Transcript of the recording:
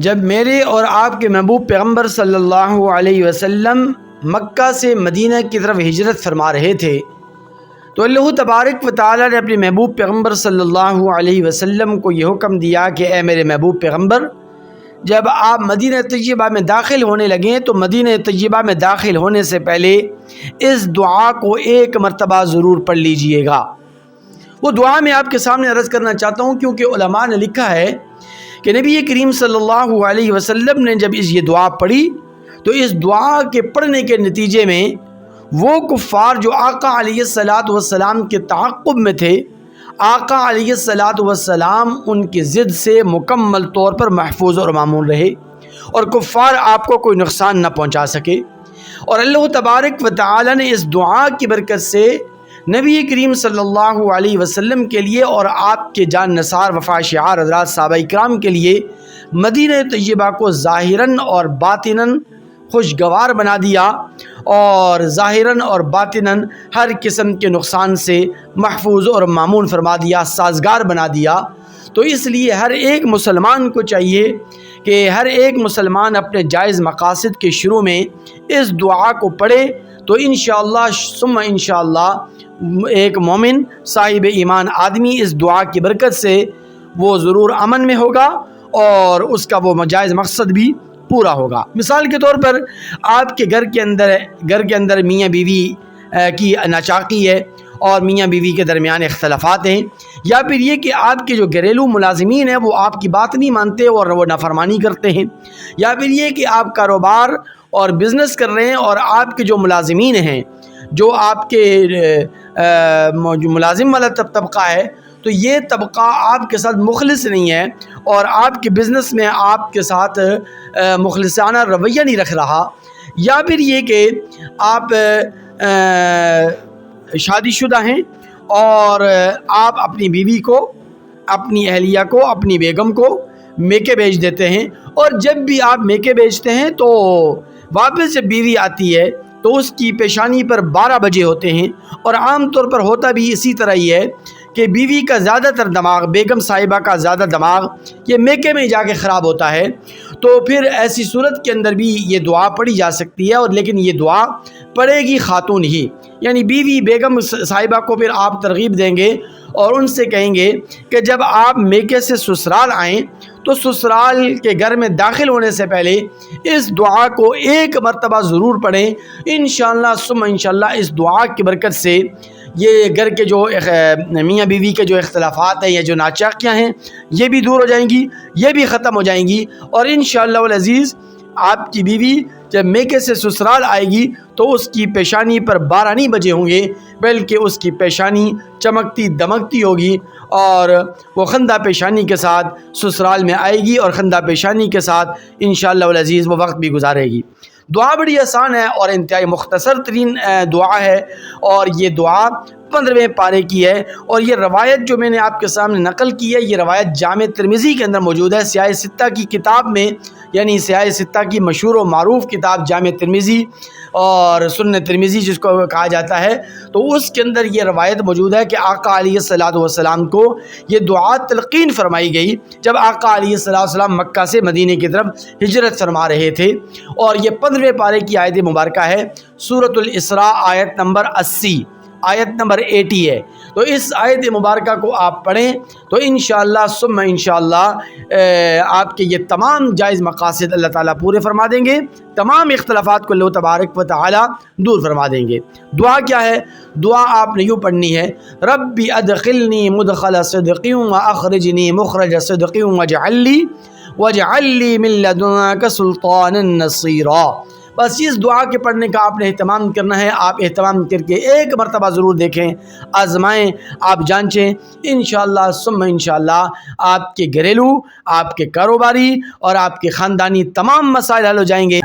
جب میرے اور آپ کے محبوب پیغمبر صلی اللہ علیہ وسلم مکہ سے مدینہ کی طرف ہجرت فرما رہے تھے تو اللہ تبارک و تعالی نے اپنے محبوب پیغمبر صلی اللہ علیہ وسلم کو یہ حکم دیا کہ اے میرے محبوب پیغمبر، جب آپ مدینہ طیبہ میں داخل ہونے لگیں تو مدینہ طیبہ میں داخل ہونے سے پہلے اس دعا کو ایک مرتبہ ضرور پڑھ لیجئے گا۔ وہ دعا میں آپ کے سامنے عرض کرنا چاہتا ہوں، کیونکہ علماء نے لکھا ہے کہ نبی کریم صلی اللہ علیہ وسلم نے جب یہ دعا پڑھی تو اس دعا کے پڑھنے کے نتیجے میں وہ کفار جو آقا علیہ الصلاۃ والسلام کے تعاقب میں تھے، آقا علیہ الصلاۃ والسلام ان کی ضد سے مکمل طور پر محفوظ اور معمون رہے اور کفار آپ کو کوئی نقصان نہ پہنچا سکے۔ اور اللہ تبارک و تعالی نے اس دعا کی برکت سے نبی کریم صلی اللہ علیہ وسلم کے لیے اور آپ کے جان نثار وفا شعار حضرات صحابہ کرام کے لیے مدینہ طیبہ کو ظاہراً اور باطناً خوشگوار بنا دیا اور ظاہراً اور باطناً ہر قسم کے نقصان سے محفوظ اور معمون فرما دیا، سازگار بنا دیا۔ تو اس لیے ہر ایک مسلمان کو چاہیے کہ ہر ایک مسلمان اپنے جائز مقاصد کے شروع میں اس دعا کو پڑھے تو انشاءاللہ ثم انشاءاللہ ایک مومن صاحب ایمان آدمی اس دعا کی برکت سے وہ ضرور امن میں ہوگا اور اس کا وہ جائز مقصد بھی پورا ہوگا۔ مثال کے طور پر آپ کے گھر کے اندر میاں بیوی کی ناچاقی ہے اور میاں بیوی کے درمیان اختلافات ہیں، یا پھر یہ کہ آپ کے جو گھریلو ملازمین ہیں وہ آپ کی بات نہیں مانتے اور وہ نافرمانی کرتے ہیں، یا پھر یہ کہ آپ کاروبار اور بزنس کر رہے ہیں اور آپ کے جو ملازمین ہیں، جو آپ کے جو ملازم والا طبقہ ہے، تو یہ طبقہ آپ کے ساتھ مخلص نہیں ہے اور آپ کے بزنس میں آپ کے ساتھ مخلصانہ رویہ نہیں رکھ رہا، یا پھر یہ کہ آپ شادی شدہ ہیں اور آپ اپنی بیوی کو، اپنی اہلیہ کو، اپنی بیگم کو میکے بیچ دیتے ہیں، اور جب بھی آپ میکے بیچتے ہیں تو واپس جب بیوی آتی ہے تو اس کی پیشانی پر 12 بجے ہوتے ہیں، اور عام طور پر ہوتا بھی اسی طرح ہی ہے کہ بیوی کا زیادہ تر دماغ، بیگم صاحبہ کا زیادہ دماغ یہ میکے میں جا کے خراب ہوتا ہے۔ تو پھر ایسی صورت کے اندر بھی یہ دعا پڑھی جا سکتی ہے، اور لیکن یہ دعا پڑھے گی خاتون ہی، یعنی بیوی بیگم صاحبہ کو پھر آپ ترغیب دیں گے اور ان سے کہیں گے کہ جب آپ میکے سے سسرال آئیں تو سسرال کے گھر میں داخل ہونے سے پہلے اس دعا کو ایک مرتبہ ضرور پڑھیں۔ انشاءاللہ ثم انشاءاللہ اس دعا کی برکت سے یہ گھر کے جو میاں بیوی کے جو اختلافات ہیں یا جو ناچاقیاں ہیں یہ بھی دور ہو جائیں گی، یہ بھی ختم ہو جائیں گی، اور انشاءاللہ العزیز آپ کی بیوی جب میکے سے سسرال آئے گی تو اس کی پیشانی پر 12 نہیں بجے ہوں گے، بلکہ اس کی پیشانی چمکتی دمکتی ہوگی اور وہ خندہ پیشانی کے ساتھ سسرال میں آئے گی اور خندہ پیشانی کے ساتھ انشاءاللہ العزیز وہ وقت بھی گزارے گی۔ دعا بڑی آسان ہے اور انتہائی مختصر ترین دعا ہے، اور یہ دعا 15ویں پارے کی ہے، اور یہ روایت جو میں نے آپ کے سامنے نقل کی ہے یہ روایت جامع ترمذی کے اندر موجود ہے، سیاہ ستہ کی کتاب میں، یعنی سیاہ ستہ کی مشہور و معروف کتاب جامع ترمذی اور سنن ترمذی جس کو کہا جاتا ہے، تو اس کے اندر یہ روایت موجود ہے کہ آقا علیہ الصلاۃ والسلام کو یہ دعا تلقین فرمائی گئی جب آقا علیہ الصلاۃ والسلام مکہ سے مدینے کی طرف ہجرت فرما رہے تھے، اور یہ 15ویں پارے کی آیت مبارکہ ہے، سورۃ الاسراء آیت نمبر 80، آیت نمبر 80 ہے۔ تو اس آیت مبارکہ کو آپ پڑھیں تو انشاءاللہ ثم انشاءاللہ آپ کے یہ تمام جائز مقاصد اللہ تعالیٰ پورے فرما دیں گے، تمام اختلافات کو اللہ تبارک و تعالیٰ دور فرما دیں گے۔ دعا کیا ہے؟ دعا آپ نے یوں پڑھنی ہے، ربی ادخلنی مدخل صدق واخرجنی مخرج صدق واجعل لی من لدنک سلطانا نصیرا۔ بس اس دعا کے پڑھنے کا آپ نے اہتمام کرنا ہے، آپ اہتمام کر کے ایک مرتبہ ضرور دیکھیں، آزمائیں، آپ جانچیں، انشاءاللہ ثم انشاءاللہ آپ کے گھریلو، آپ کے کاروباری اور آپ کے خاندانی تمام مسائل حل ہو جائیں گے۔